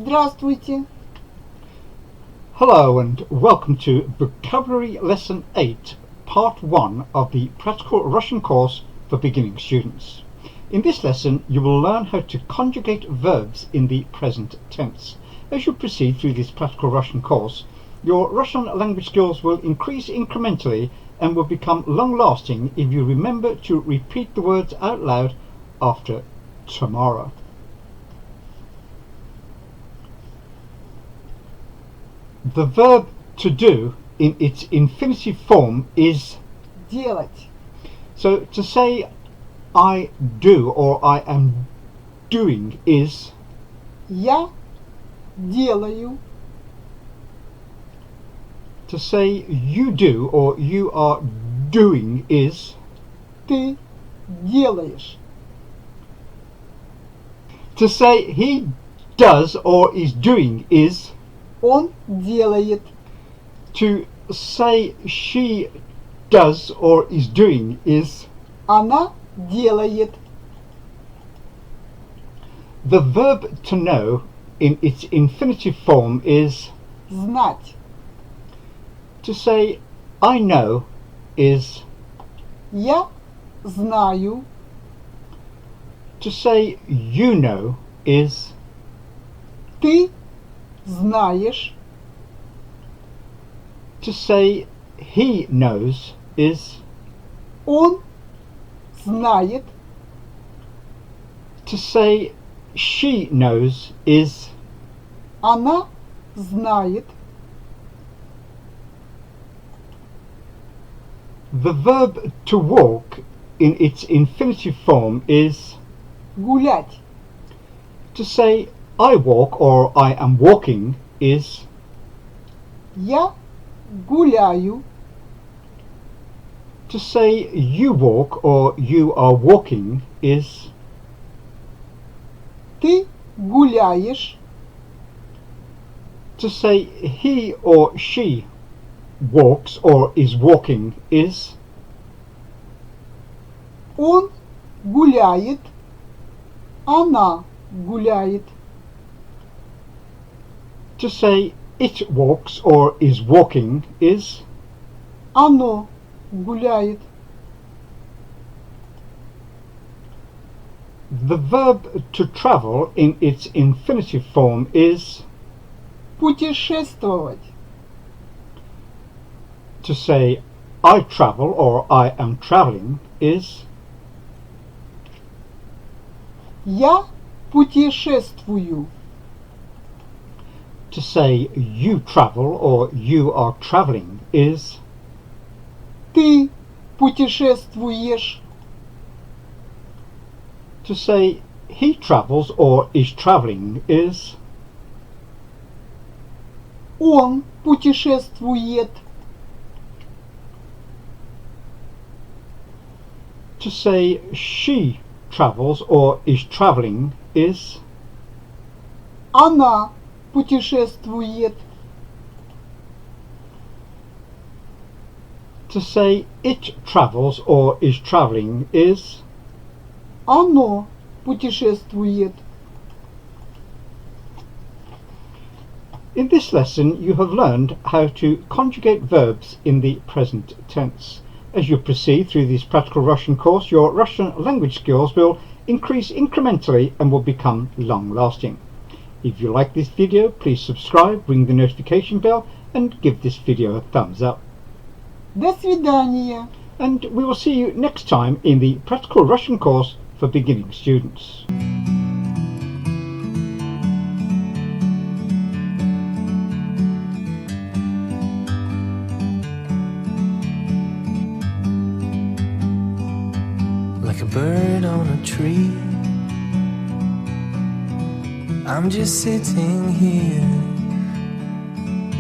Здравствуйте. Hello and welcome to Vocabulary Lesson 8, Part 1 of the Practical Russian course for beginning students. In this lesson you will learn how to conjugate verbs in the present tense. As you proceed through this Practical Russian course, your Russian language skills will increase incrementally and will become long-lasting if you remember to repeat the words out loud after tomorrow. The verb to do in its infinitive form is Делать. so to say I do or I am doing is Я делаю. to say you do or you are doing is Ты делаешь. to say he does or is doing is Он делает. to say she does or is doing is Она делает. the verb to know in its infinitive form is Знать. to say I know is Я знаю. to say you know is Ты знаешь. to say he knows is Он знает. to say she knows is Она знает. the verb to walk in its infinitive form is Гулять. to say I walk or I am walking is Я гуляю. to say you walk or you are walking is Ты гуляешь. to say he or she walks or is walking is Он гуляет. Она гуляет. to say it walks or is walking is Оно гуляет. the verb to travel in its infinitive form is Путешествовать. to say I travel or I am traveling is Я путешествую. to say you travel or you are traveling is Ты путешествуешь. to say he travels or is traveling is Он путешествует. to say she travels or is traveling is Она путешествует. to say it travels or is traveling is Оно путешествует. In this lesson you have learned how to conjugate verbs in the present tense. As you proceed through this Practical Russian course, your Russian language skills will increase incrementally and will become long-lasting. If you like this video, please subscribe, ring the notification bell and give this video a thumbs up. До свидания. And we will see you next time in the Practical Russian course for beginning students. Like a bird on a tree, I'm just sitting here